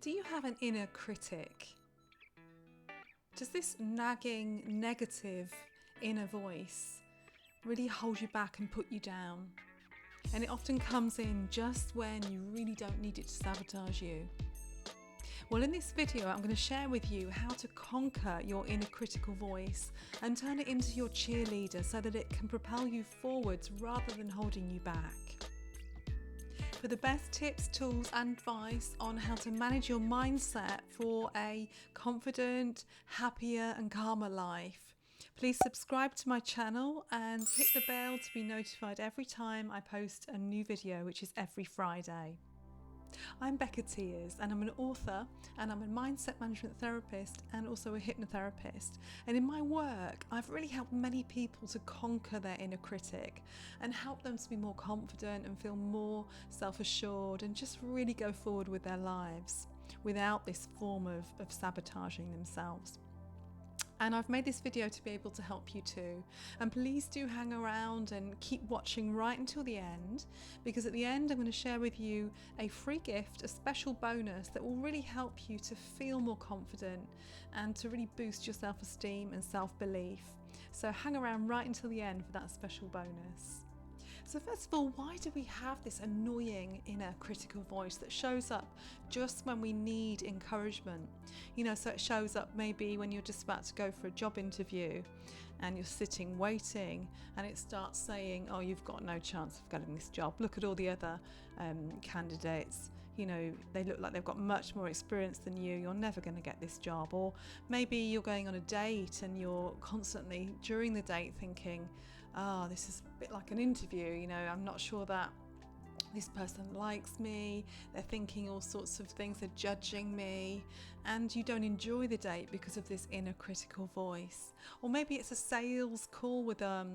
Do you have an inner critic? Does this nagging, negative inner voice really hold you back and put you down? And it often comes in just when you really don't need it to sabotage you. Well, in this video, I'm going to share with you how to conquer your inner critical voice and turn it into your cheerleader so that it can propel you forwards rather than holding you back. For the best tips, tools and advice on how to manage your mindset for a confident, happier and calmer life, please subscribe to my channel and hit the bell to be notified every time I post a new video, which is every Friday. I'm Becca Teers and I'm an author and I'm a mindset management therapist and also a hypnotherapist. And in my work, I've really helped many people to conquer their inner critic and help them to be more confident and feel more self-assured and just really go forward with their lives without this form of sabotaging themselves. And I've made this video to be able to help you too. And please do hang around and keep watching right until the end, because at the end I'm going to share with you a free gift, a special bonus that will really help you to feel more confident and to really boost your self-esteem and self-belief. So hang around right until the end for that special bonus. So first of all, why do we have this annoying inner critical voice that shows up just when we need encouragement? You know, so it shows up maybe when you're just about to go for a job interview and you're sitting waiting and it starts saying, oh, you've got no chance of getting this job. Look at all the other candidates. You know, they look like they've got much more experience than you. You're never going to get this job. Or maybe you're going on a date and you're constantly during the date thinking, oh, this is a bit like an interview, you know, I'm not sure that this person likes me, they're thinking all sorts of things, they're judging me, and you don't enjoy the date because of this inner critical voice. Or maybe it's a sales call with a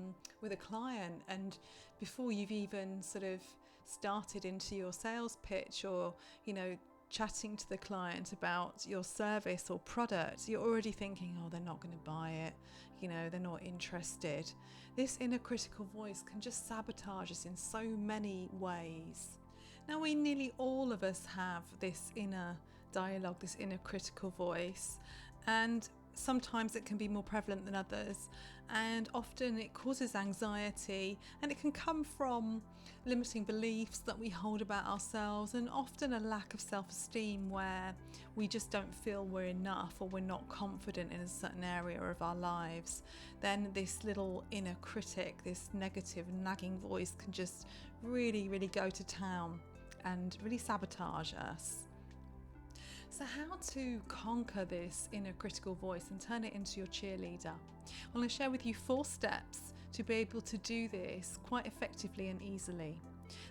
client, and before you've even sort of started into your sales pitch or, you know, chatting to the client about your service or product, you're already thinking, oh, they're not going to buy it, you know, they're not interested. This inner critical voice can just sabotage us in so many ways. Now, we nearly all of us have this inner dialogue, this inner critical voice, and sometimes it can be more prevalent than others, and often it causes anxiety, and it can come from limiting beliefs that we hold about ourselves, and often a lack of self-esteem where we just don't feel we're enough or we're not confident in a certain area of our lives. Then this little inner critic, this negative nagging voice, can just really go to town and really sabotage us. So how to conquer this inner critical voice and turn it into your cheerleader? I'm going to share with you 4 steps to be able to do this quite effectively and easily.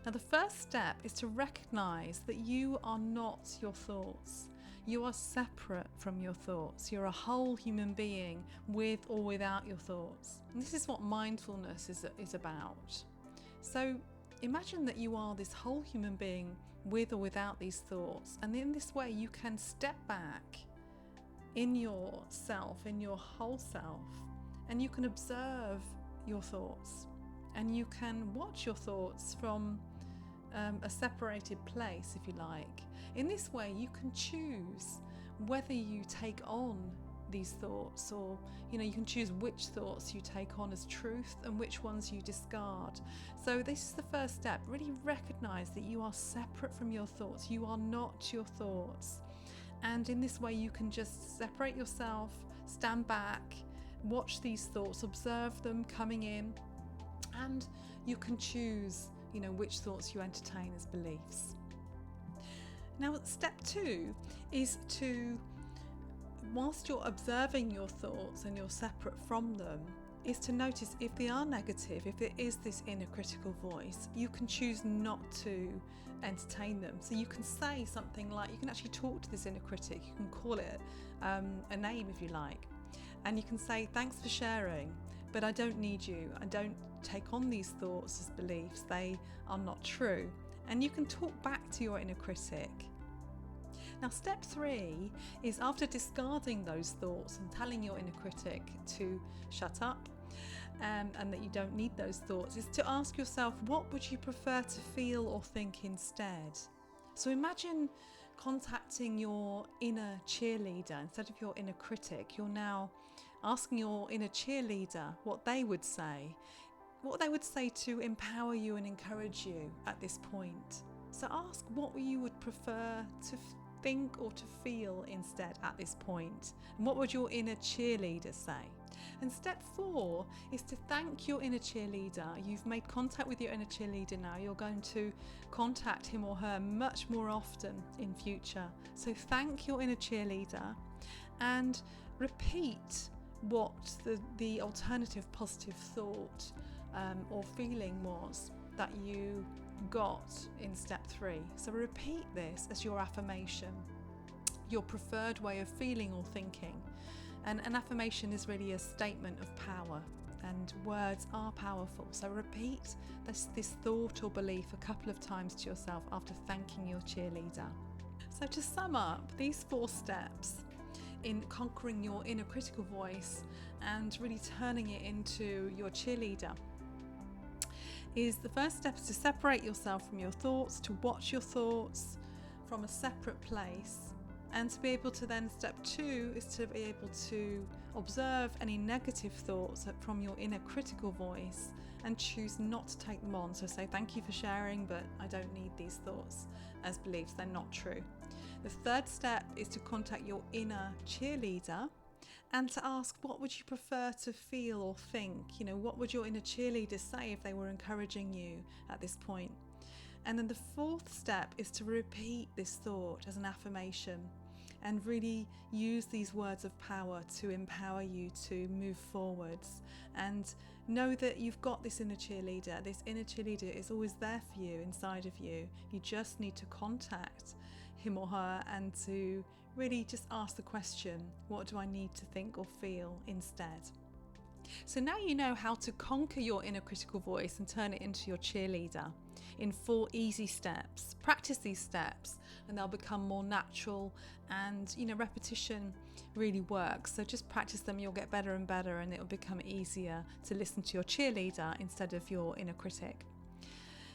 Now, the first step is to recognize that you are not your thoughts. You are separate from your thoughts. You're a whole human being with or without your thoughts. And this is what mindfulness is about. So imagine that you are this whole human being with or without these thoughts, and in this way you can step back in yourself, in your whole self, and you can observe your thoughts and you can watch your thoughts from a separated place, if you like. In this way you can choose whether you take on these thoughts, or you can choose which thoughts you take on as truth and which ones you discard. So this is the first step. Really recognize that you are separate from your thoughts. You are not your thoughts, and in this way you can just separate yourself, stand back, watch these thoughts, observe them coming in, and you can choose which thoughts you entertain as beliefs. Now, step 2 is to, whilst you're observing your thoughts and you're separate from them, is to notice if they are negative, if it is this inner critical voice, you can choose not to entertain them. So you can say something like, you can actually talk to this inner critic, you can call it a name if you like, and you can say, thanks for sharing, but I don't need you. I don't take on these thoughts as beliefs. They are not true. And you can talk back to your inner critic. Now, step 3 is, after discarding those thoughts and telling your inner critic to shut up and that you don't need those thoughts, is to ask yourself, what would you prefer to feel or think instead? So imagine contacting your inner cheerleader instead of your inner critic. You're now asking your inner cheerleader what they would say to empower you and encourage you at this point. So ask what you would prefer to think or to feel instead at this point, and what would your inner cheerleader say? And step 4 is to thank your inner cheerleader. You've made contact with your inner cheerleader now. You're going to contact him or her much more often in future. So thank your inner cheerleader and repeat what the alternative positive thought or feeling was that you got in step 3. So repeat this as your affirmation, your preferred way of feeling or thinking. And an affirmation is really a statement of power, and words are powerful. So repeat this thought or belief a couple of times to yourself after thanking your cheerleader. So to sum up, these 4 steps in conquering your inner critical voice and really turning it into your cheerleader is the first step is to separate yourself from your thoughts, to watch your thoughts from a separate place. And to be able to then, step 2 is to be able to observe any negative thoughts from your inner critical voice and choose not to take them on. So say, thank you for sharing, but I don't need these thoughts as beliefs, they're not true. The third step is to contact your inner cheerleader and to ask, what would you prefer to feel or think? What would your inner cheerleader say if they were encouraging you at this point? And then the 4th step is to repeat this thought as an affirmation and really use these words of power to empower you to move forwards. And know that you've got this inner cheerleader. This inner cheerleader is always there for you, inside of you. You just need to contact him or her and to really just ask the question, what do I need to think or feel instead? So now you know how to conquer your inner critical voice and turn it into your cheerleader in 4 easy steps. Practice these steps and they'll become more natural, and repetition really works. So just practice them, you'll get better and better, and it'll become easier to listen to your cheerleader instead of your inner critic.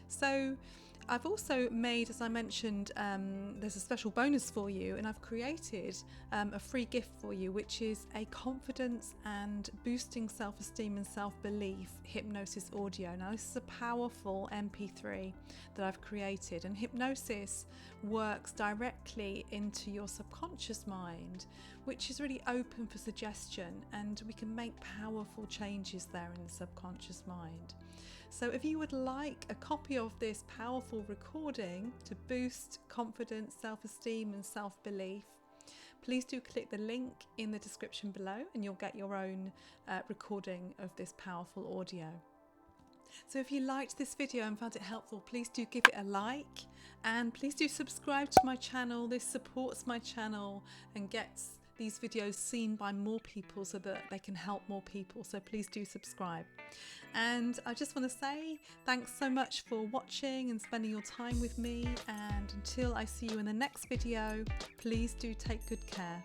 So I've also made, as I mentioned, there's a special bonus for you, and I've created a free gift for you, which is a confidence and boosting self-esteem and self-belief hypnosis audio. Now this is a powerful MP3 that I've created, and hypnosis works directly into your subconscious mind, which is really open for suggestion, and we can make powerful changes there in the subconscious mind. So if you would like a copy of this powerful recording to boost confidence, self-esteem and self-belief, please do click the link in the description below and you'll get your own recording of this powerful audio. So if you liked this video and found it helpful, please do give it a like, and please do subscribe to my channel. This supports my channel and gets these videos seen by more people so that they can help more people. So please do subscribe. And I just want to say thanks so much for watching and spending your time with me, and until I see you in the next video, please do take good care.